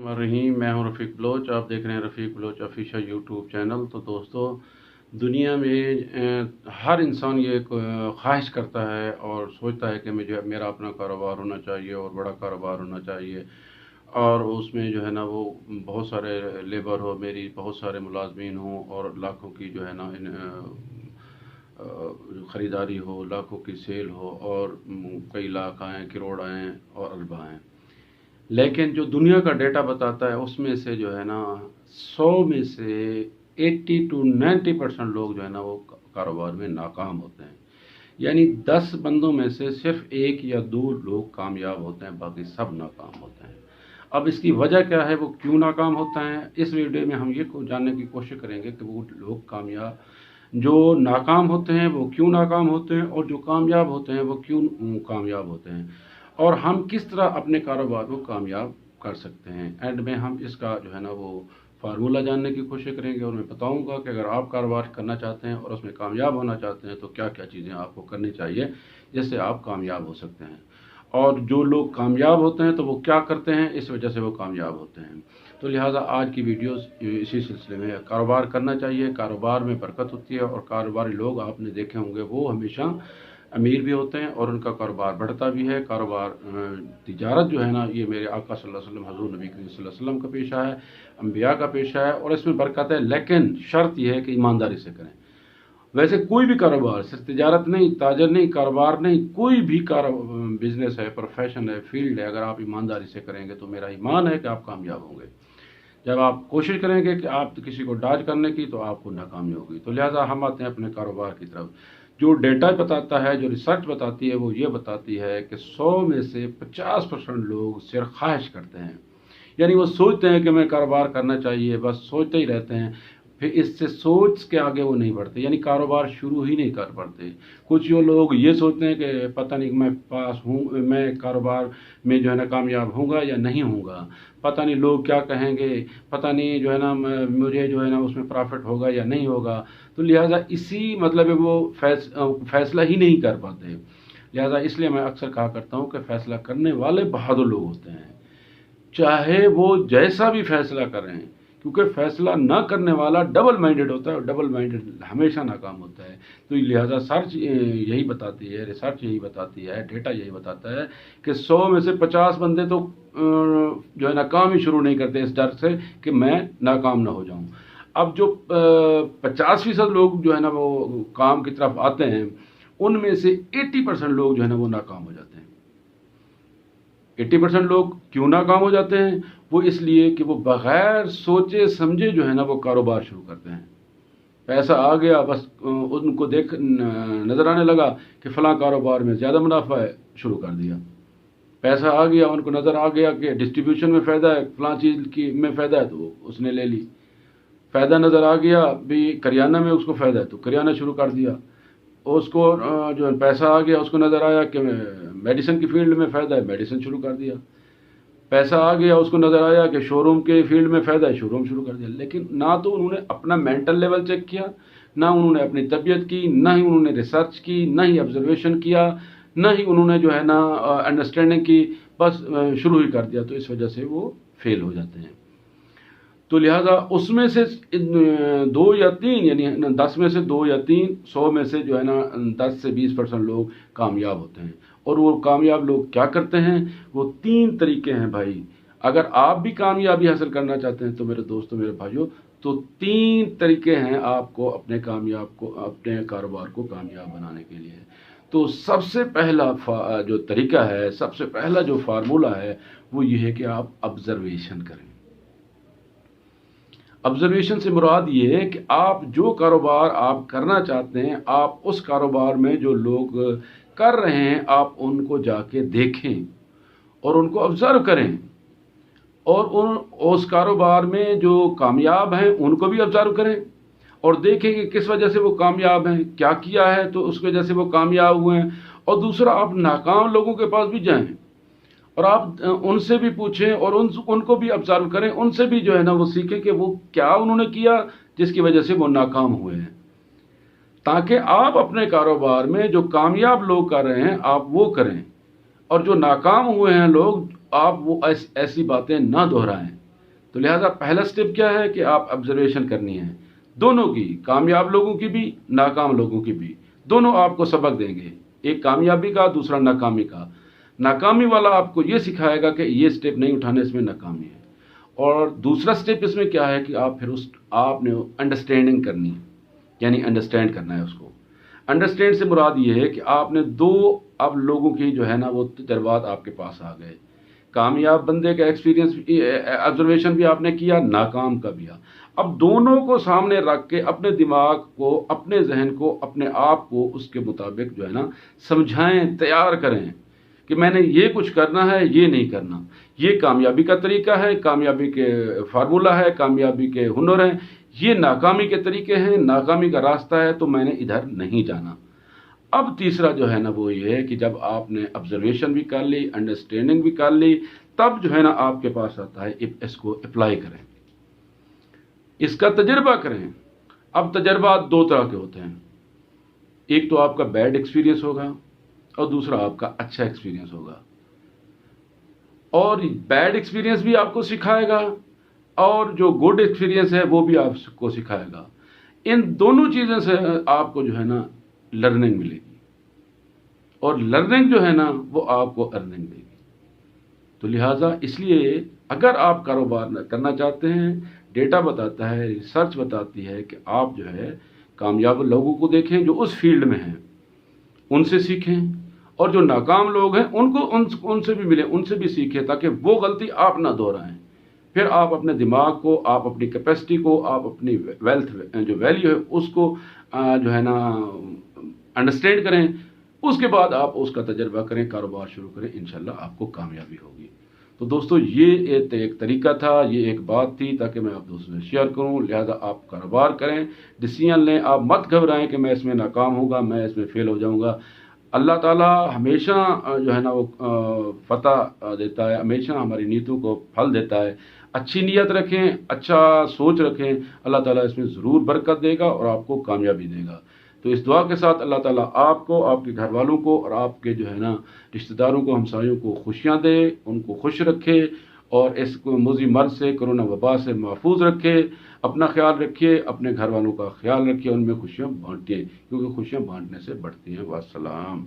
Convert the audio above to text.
रहीम। मैं हूं रफ़ीक बलोच। आप देख रहे हैं रफ़ीक बलोच ऑफिशियल यूट्यूब चैनल। तो दोस्तों, दुनिया में हर इंसान ये ख्वाहिश करता है और सोचता है कि मुझे मेरा अपना कारोबार होना चाहिए और बड़ा कारोबार होना चाहिए, और उसमें जो है ना वो बहुत सारे लेबर हो, मेरी बहुत सारे मुलाजमीन हों और लाखों की जो है ना ख़रीदारी हो, लाखों की सेल हो और कई लाख आएँ, करोड़ आएँ और अरब आएँ। लेकिन जो दुनिया का डेटा बताता है उसमें से जो है ना 100 में से 80 to 90% लोग जो है ना वो कारोबार में नाकाम होते हैं। यानी 10 बंदों में से सिर्फ 1 या 2 लोग कामयाब होते हैं, बाकी सब नाकाम होते हैं। अब इसकी वजह क्या है, वो क्यों नाकाम होता है, इस वीडियो में हम ये जानने की कोशिश करेंगे कि वो लोग कामयाब जो नाकाम होते हैं वो क्यों नाकाम होते हैं, और जो कामयाब होते हैं वो क्यों कामयाब होते हैं, और हम किस तरह अपने कारोबार को कामयाब कर सकते हैं। एंड में हम इसका जो है ना वो फार्मूला जानने की कोशिश करेंगे और मैं बताऊंगा कि अगर आप कारोबार करना चाहते हैं और उसमें कामयाब होना चाहते हैं तो क्या क्या चीज़ें आपको करनी चाहिए जिससे आप कामयाब हो सकते हैं, और जो लोग कामयाब होते हैं तो वो क्या करते हैं, इस वजह से वो कामयाब होते हैं। तो लिहाजा आज की वीडियोस इसी सिलसिले में। कारोबार करना चाहिए, कारोबार में बरकत होती है, और कारोबारी लोग आपने देखे होंगे वो हमेशा अमीर भी होते हैं और उनका कारोबार बढ़ता भी है। कारोबार तिजारत जो है ना, ये मेरे आका सल्लल्लाहु अलैहि वसल्लम, हज़ूर नबी करीम सल्लल्लाहु अलैहि वसल्लम का पेशा है, अम्बिया का पेशा है, और इसमें बरकत है। लेकिन शर्त यह है कि ईमानदारी से करें। वैसे कोई भी कारोबार, सिर्फ तिजारत नहीं, ताजर नहीं, कारोबार नहीं, कोई भी बिजनेस है, प्रोफेशन है, फील्ड है, अगर आप ईमानदारी से करेंगे तो मेरा ईमान है कि आप कामयाब होंगे। जब आप कोशिश करेंगे कि आप किसी को डाज करने की, तो आपको नाकामी होगी। तो लिहाजा हम आते हैं अपने कारोबार की तरफ। जो डेटा बताता है, जो रिसर्च बताती है, वो ये बताती है कि 100 में से 50% लोग सिर्फ ख्वाहिश करते हैं। यानी वो सोचते हैं कि मैं कारोबार करना चाहिए, बस सोचते ही रहते हैं, फिर इससे सोच के आगे वो नहीं बढ़ते, यानी कारोबार शुरू ही नहीं कर पाते। कुछ जो लोग ये सोचते हैं कि पता नहीं मैं पास हूँ, मैं कारोबार में जो है ना कामयाब होऊंगा या नहीं होऊंगा, पता नहीं लोग क्या कहेंगे, पता नहीं जो है ना मुझे जो है ना उसमें प्रॉफिट होगा या नहीं होगा। तो लिहाजा इसी मतलब वो फैसला ही नहीं कर पाते। लिहाजा इसलिए मैं अक्सर कहा करता हूँ कि फैसला करने वाले बहादुर लोग होते हैं, चाहे वो जैसा भी फैसला करें, क्योंकि फैसला ना करने वाला डबल माइंडेड होता है और डबल माइंडेड हमेशा नाकाम होता है। तो लिहाजा सर्च यही बताती है, रिसर्च यही बताती है, डेटा यही बताता है कि 100 में से 50 बंदे तो जो है ना काम ही शुरू नहीं करते, इस डर से कि मैं नाकाम ना हो जाऊं। अब जो 50% लोग जो है ना वो काम की तरफ आते हैं, उनमें से 80% लोग जो है ना वो नाकाम हो जाते हैं। 80% लोग क्यों नाकाम हो जाते हैं? वो इसलिए कि वो बगैर सोचे समझे जो है ना वो कारोबार शुरू करते हैं। पैसा आ गया, बस उनको देख नज़र आने लगा कि फ़लाँ कारोबार में ज़्यादा मुनाफा है, शुरू कर दिया। पैसा आ गया, उनको नज़र आ गया कि डिस्ट्रीब्यूशन में फ़ायदा है, फ़लाँ चीज़ की में फ़ायदा है, तो उसने ले ली। फ़ायदा नज़र आ गया भी करियाना में, उसको फ़ायदा है तो करियाना शुरू कर दिया। उसको जो पैसा आ गया, उसको नज़र आया कि मेडिसिन की फील्ड में फ़ायदा है, मेडिसिन शुरू कर दिया। पैसा आ गया, उसको नज़र आया कि शोरूम के फील्ड में फ़ायदा है, शोरूम शुरू कर दिया। लेकिन ना तो उन्होंने अपना मेंटल लेवल चेक किया, ना उन्होंने अपनी तबीयत की, ना ही उन्होंने रिसर्च की, ना ही ऑब्जर्वेशन किया, ना ही उन्होंने जो है ना अंडरस्टैंडिंग की, बस शुरू ही कर दिया। तो इस वजह से वो फेल हो जाते हैं। तो लिहाजा उसमें से 2 या 3, यानी 10 में से 2 या 3, 100 में से जो है ना 10 से 20% लोग कामयाब होते हैं। और वो कामयाब लोग क्या करते हैं? वो 3 तरीके हैं भाई। अगर आप भी कामयाबी हासिल करना चाहते हैं तो मेरे दोस्तों, मेरे भाइयों, तो 3 तरीके हैं आपको अपने अपने कारोबार को कामयाब बनाने के लिए। तो सबसे पहला जो तरीका है, सबसे पहला जो फार्मूला है, वो ये है कि आप ऑब्जर्वेशन करें। ऑब्जर्वेशन से मुराद ये है कि आप जो कारोबार आप करना चाहते हैं, आप उस कारोबार में जो लोग कर रहे हैं, आप उनको जाके देखें और उनको ऑब्जर्व करें, और उस कारोबार में जो कामयाब हैं उनको भी ऑब्जर्व करें और देखें कि किस वजह से वो कामयाब हैं, क्या किया है तो उस वजह से वो कामयाब हुए हैं। और दूसरा, आप नाकाम लोगों के पास भी जाएं और आप उनसे भी पूछें और उनको भी ऑब्जर्व करें, उनसे भी जो है ना वो सीखें कि वो क्या उन्होंने किया जिसकी वजह से वो नाकाम हुए हैं, ताकि आप अपने कारोबार में जो कामयाब लोग कर रहे हैं आप वो करें, और जो नाकाम हुए हैं लोग, आप वो ऐसी बातें ना दोहराएं। تو لہٰذا پہلا سٹیپ کیا ہے کہ آپ آبزرویشن کرنی ہے دونوں کی، کامیاب لوگوں کی بھی، ناکام لوگوں کی بھی، دونوں آپ کو سبق دیں گے، ایک کامیابی کا، دوسرا ناکامی کا۔ ناکامی والا آپ کو یہ سکھائے گا کہ یہ سٹیپ نہیں اٹھانے، اس میں ناکامی ہے، اور دوسرا سٹیپ اس میں کیا ہے کہ آپ پھر آپ نے انڈرسٹینڈنگ کرنی ہے، یعنی انڈرسٹینڈ کرنا ہے اس کو۔ انڈرسٹینڈ سے مراد یہ ہے کہ آپ نے دو اب لوگوں کی جو ہے نا وہ تجربات آپ کے پاس آ گئے، کامیاب بندے کا ایکسپیرینس آبزرویشن بھی آپ نے کیا، ناکام کا بھی۔ اب دونوں کو سامنے رکھ کے اپنے دماغ کو، اپنے ذہن کو، اپنے آپ کو اس کے مطابق جو ہے نا سمجھائیں، تیار کریں کہ میں نے یہ کچھ کرنا ہے، یہ نہیں کرنا، یہ کامیابی کا طریقہ ہے، کامیابی کے فارمولہ ہے، کامیابی کے ہنر ہیں، یہ ناکامی کے طریقے ہیں، ناکامی کا راستہ ہے، تو میں نے ادھر نہیں جانا۔ اب تیسرا جو ہے نا وہ یہ ہے کہ جب آپ نے آبزرویشن بھی کر لی، انڈرسٹینڈنگ بھی کر لی، تب جو ہے نا آپ کے پاس آتا ہے اس کو اپلائی کریں، اس کا تجربہ کریں۔ اب تجربات دو طرح کے ہوتے ہیں، ایک تو آپ کا بیڈ ایکسپیرینس ہوگا اور دوسرا آپ کا اچھا ایکسپیرینس ہوگا، اور بیڈ ایکسپیرینس بھی آپ کو سکھائے گا اور جو گڈ ایکسپیرینس ہے وہ بھی آپ کو سکھائے گا۔ ان دونوں چیزوں سے آپ کو جو ہے نا لرننگ ملے گی، اور لرننگ جو ہے نا وہ آپ کو ارننگ دے گی۔ تو لہٰذا اس لیے اگر آپ کاروبار کرنا چاہتے ہیں، ڈیٹا بتاتا ہے، ریسرچ بتاتی ہے کہ آپ جو ہے کامیاب لوگوں کو دیکھیں جو اس فیلڈ میں ہیں، ان سے سیکھیں، اور جو ناکام لوگ ہیں ان سے بھی ملیں، ان سے بھی سیکھیں، تاکہ وہ غلطی آپ نہ دہرائیں۔ پھر آپ اپنے دماغ کو، آپ اپنی کیپیسٹی کو، آپ اپنی ویلتھ جو ویلیو ہے اس کو جو ہے نا انڈرسٹینڈ کریں، اس کے بعد آپ اس کا تجربہ کریں، کاروبار شروع کریں، انشاءاللہ آپ کو کامیابی ہوگی۔ تو دوستو یہ ایک طریقہ تھا، یہ ایک بات تھی تاکہ میں آپ دوستوں سے شیئر کروں۔ لہذا آپ کاروبار کریں، ڈیسیژن لیں، آپ مت گھبرائیں کہ میں اس میں ناکام ہوں گا، میں اس میں فیل ہو جاؤں گا۔ اللہ تعالیٰ ہمیشہ جو ہے نا وہ فتح دیتا ہے، ہمیشہ ہماری نیتوں کو پھل دیتا ہے۔ اچھی نیت رکھیں، اچھا سوچ رکھیں، اللہ تعالیٰ اس میں ضرور برکت دے گا اور آپ کو کامیابی دے گا۔ تو اس دعا کے ساتھ اللہ تعالیٰ آپ کو، آپ کے گھر والوں کو اور آپ کے جو ہے نا رشتہ داروں کو، ہمسایوں کو خوشیاں دے، ان کو خوش رکھے، اور اس کو موذی مرض سے، کرونا وبا سے محفوظ رکھے۔ اپنا خیال رکھیے، اپنے گھر والوں کا خیال رکھیے، ان میں خوشیاں بانٹیں، کیونکہ خوشیاں بانٹنے سے بڑھتی ہیں۔ والسلام۔